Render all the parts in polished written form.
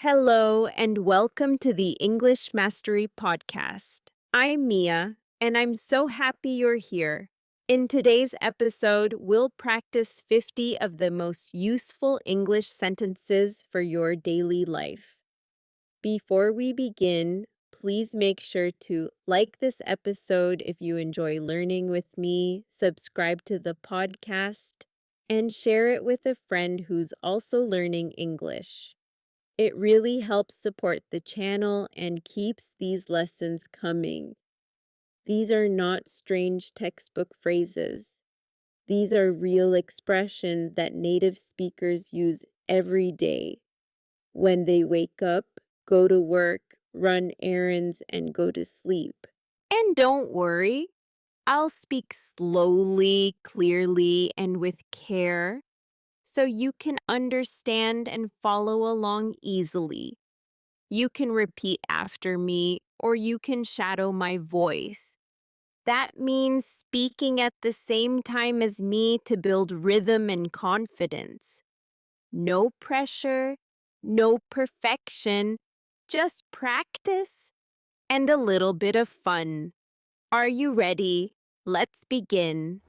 Hello, and welcome to the English Mastery Podcast. I'm Mia, and I'm so happy you're here. In today's episode, we'll practice 50 of the most useful English sentences for your daily life. Before we begin, please make sure to like this episode if you enjoy learning with me, subscribe to the podcast, and share it with a friend who's also learning English. It really helps support the channel and keeps these lessons coming. These are not strange textbook phrases. These are real expressions that native speakers use every day when they wake up, go to work, run errands, and go to sleep. And don't worry, I'll speak slowly, clearly, and with care so you can understand and follow along easily. You can repeat after me, or you can shadow my voice. That means speaking at the same time as me to build rhythm and confidence. No pressure, no perfection, just practice and a little bit of fun. Are you ready? Let's begin.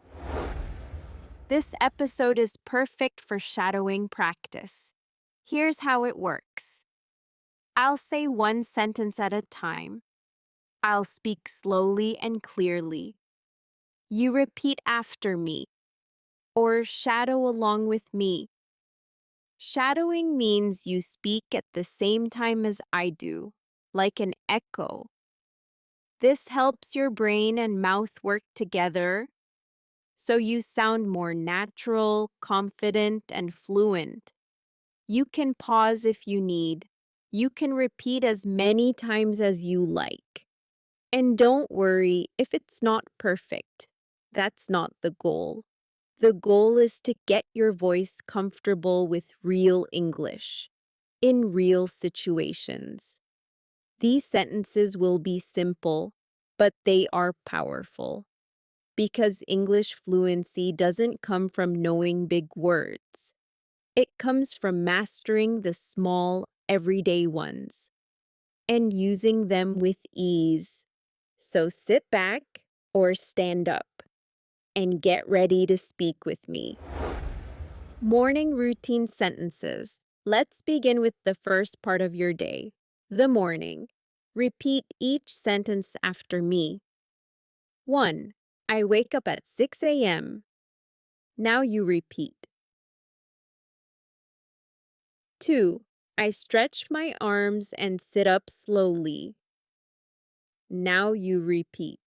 This episode is perfect for shadowing practice. Here's how it works. I'll say one sentence at a time. I'll speak slowly and clearly. You repeat after me, or shadow along with me. Shadowing means you speak at the same time as I do, like an echo. This helps your brain and mouth work together, so you sound more natural, confident, and fluent. You can pause if you need. You can repeat as many times as you like. And don't worry if it's not perfect. That's not the goal. The goal is to get your voice comfortable with real English, in real situations. These sentences will be simple, but they are powerful. Because English fluency doesn't come from knowing big words. It comes from mastering the small, everyday ones and using them with ease. So sit back or stand up and get ready to speak with me. Morning routine sentences. Let's begin with the first part of your day, the morning. Repeat each sentence after me. 1. I wake up at 6 a.m. Now you repeat. 2. I stretch my arms and sit up slowly. Now you repeat.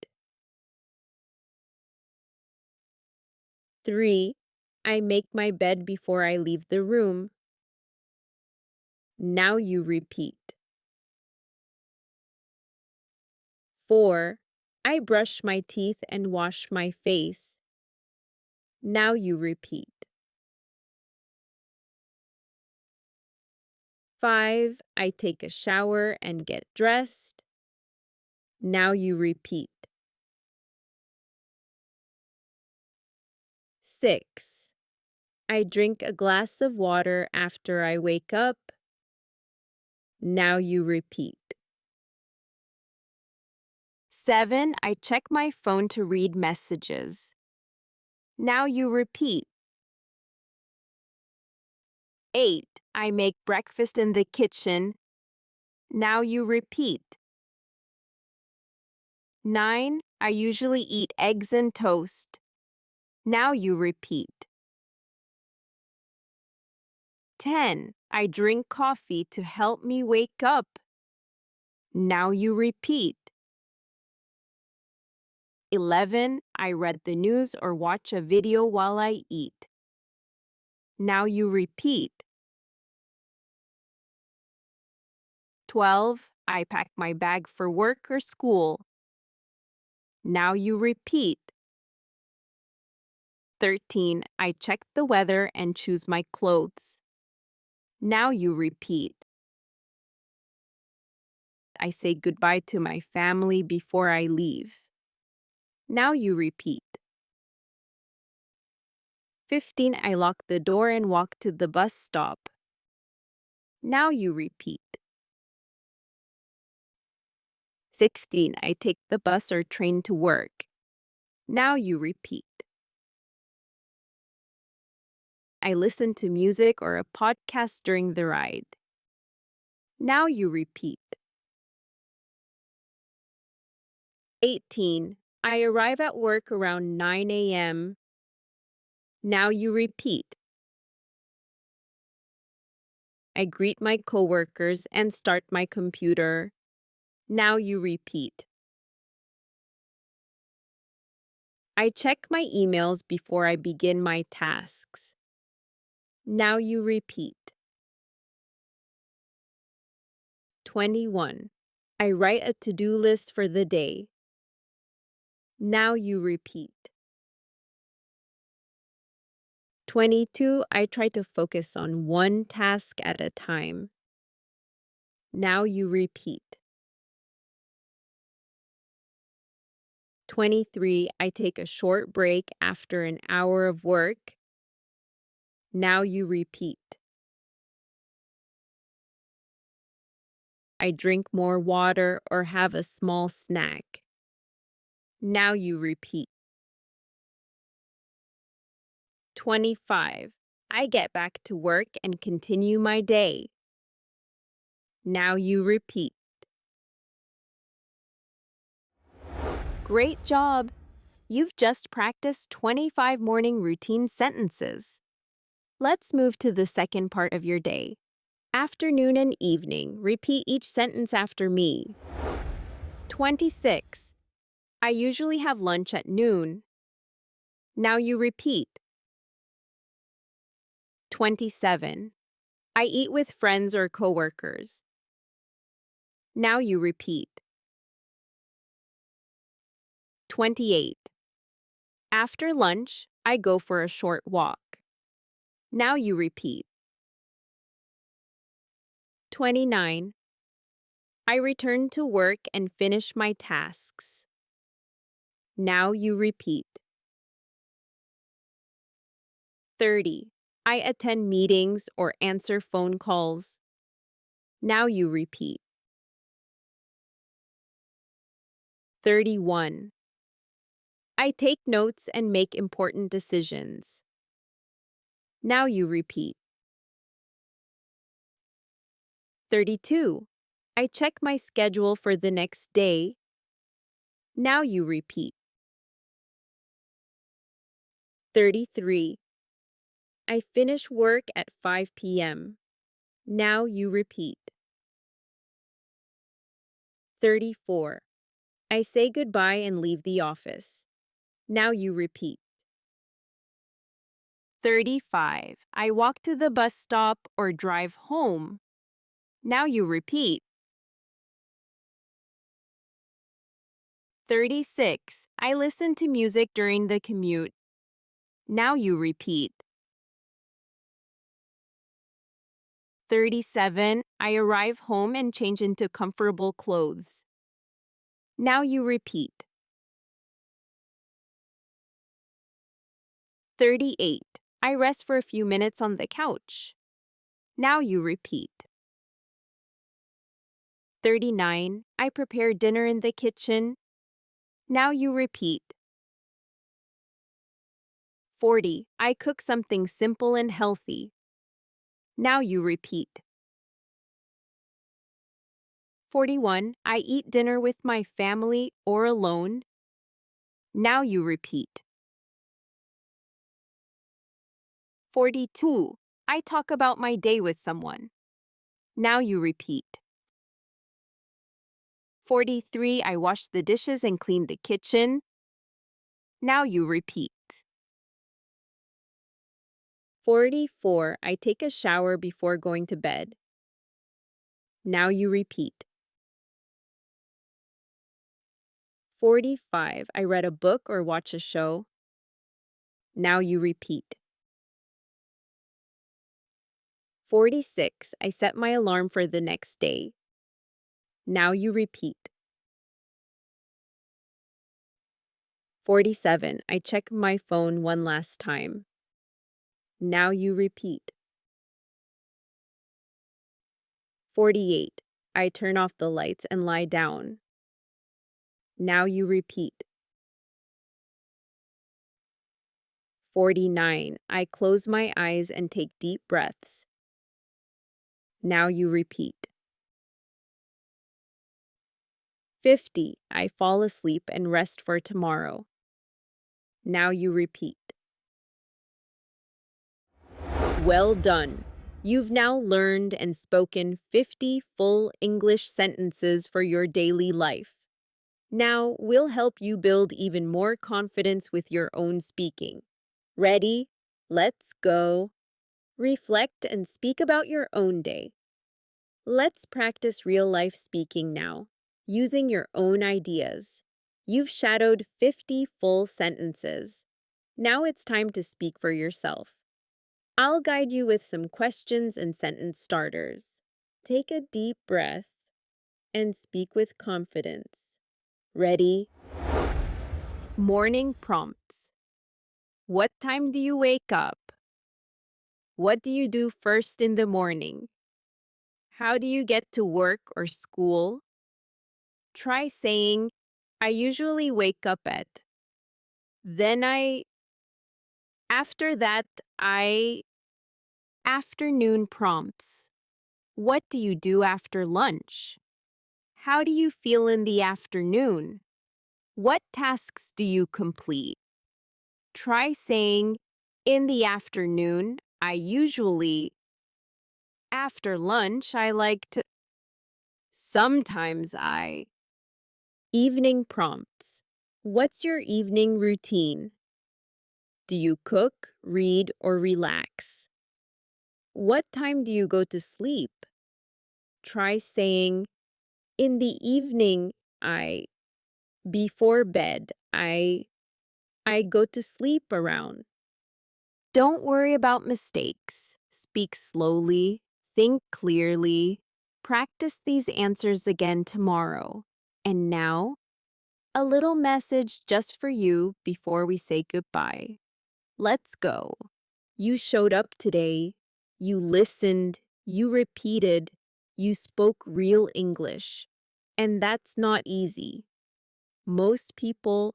3. I make my bed before I leave the room. Now you repeat. 4. I brush my teeth and wash my face. Now you repeat. 5. I take a shower and get dressed. Now you repeat. 6. I drink a glass of water after I wake up. Now you repeat. 7. I check my phone to read messages. Now you repeat. 8. I make breakfast in the kitchen. Now you repeat. 9. I usually eat eggs and toast. Now you repeat. 10. I drink coffee to help me wake up. Now you repeat. 11. I read the news or watch a video while I eat. Now you repeat. 12. I pack my bag for work or school. Now you repeat. 13. I check the weather and choose my clothes. Now you repeat. I say goodbye to my family before I leave. Now you repeat. 15. I lock the door and walk to the bus stop. Now you repeat. 16. I take the bus or train to work. Now you repeat. I listen to music or a podcast during the ride. Now you repeat. 18. I arrive at work around 9 a.m. Now you repeat. I greet my coworkers and start my computer. Now you repeat. I check my emails before I begin my tasks. Now you repeat. 21. I write a to-do list for the day. Now you repeat. 22. I try to focus on one task at a time. Now you repeat. 23. I take a short break after an hour of work. Now you repeat. I drink more water or have a small snack. Now you repeat. 25. I get back to work and continue my day. Now you repeat. Great job! You've just practiced 25 morning routine sentences. Let's move to the second part of your day. Afternoon and evening, repeat each sentence after me. 26. I usually have lunch at noon. Now you repeat. 27. I eat with friends or coworkers. Now you repeat. 28. After lunch, I go for a short walk. Now you repeat. 29. I return to work and finish my tasks. Now you repeat. 30. I attend meetings or answer phone calls. Now you repeat. 31. I take notes and make important decisions. Now you repeat. 32. I check my schedule for the next day. Now you repeat. 33. I finish work at 5 p.m. Now you repeat. 34. I say goodbye and leave the office. Now you repeat. 35. I walk to the bus stop or drive home. Now you repeat. 36. I listen to music during the commute. Now you repeat. 37. I arrive home and change into comfortable clothes. Now you repeat. 38. I rest for a few minutes on the couch. Now you repeat. 39. I prepare dinner in the kitchen. Now you repeat. 40. I cook something simple and healthy. Now you repeat. 41. I eat dinner with my family or alone. Now you repeat. 42. I talk about my day with someone. Now you repeat. 43. I wash the dishes and clean the kitchen. Now you repeat. 44. I take a shower before going to bed. Now you repeat. 45. I read a book or watch a show. Now you repeat. 46. I set my alarm for the next day. Now you repeat. 47. I check my phone one last time. Now you repeat. 48. I turn off the lights and lie down. Now you repeat. 49. I close my eyes and take deep breaths. Now you repeat. 50. I fall asleep and rest for tomorrow. Now you repeat. Well done. You've now learned and spoken 50 full English sentences for your daily life. Now, we'll help you build even more confidence with your own speaking. Ready? Let's go. Reflect and speak about your own day. Let's practice real-life speaking now, using your own ideas. You've shadowed 50 full sentences. Now it's time to speak for yourself. I'll guide you with some questions and sentence starters. Take a deep breath and speak with confidence. Ready? Morning prompts. What time do you wake up? What do you do first in the morning? How do you get to work or school? Try saying, I usually wake up at. Then after that, afternoon prompts. What do you do after lunch? How do you feel in the afternoon? What tasks do you complete? Try saying, in the afternoon, I usually. After lunch, I like to. Sometimes I. Evening prompts. What's your evening routine? Do you cook, read, or relax? What time do you go to sleep? Try saying, in the evening, before bed, I go to sleep around. Don't worry about mistakes. Speak slowly, think clearly. Practice these answers again tomorrow. And now, a little message just for you before we say goodbye. Let's go. You showed up today. You listened. You repeated. You spoke real English. And that's not easy. Most people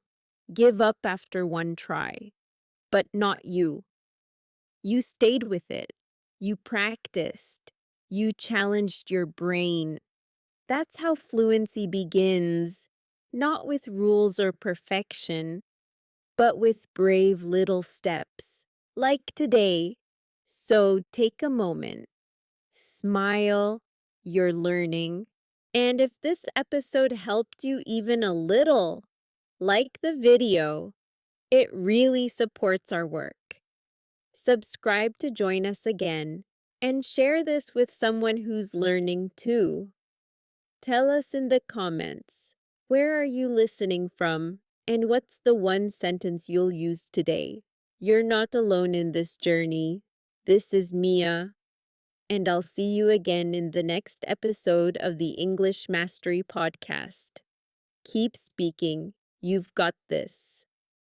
give up after one try, but not you. You stayed with it. You practiced. You challenged your brain. That's how fluency begins, not with rules or perfection, but with brave little steps, like today. So take a moment, smile, you're learning. And if this episode helped you even a little, like the video, it really supports our work. Subscribe to join us again and share this with someone who's learning too. Tell us in the comments, where are you listening from and what's the one sentence you'll use today? You're not alone in this journey. This is Mia, and I'll see you again in the next episode of the English Mastery Podcast. Keep speaking. You've got this.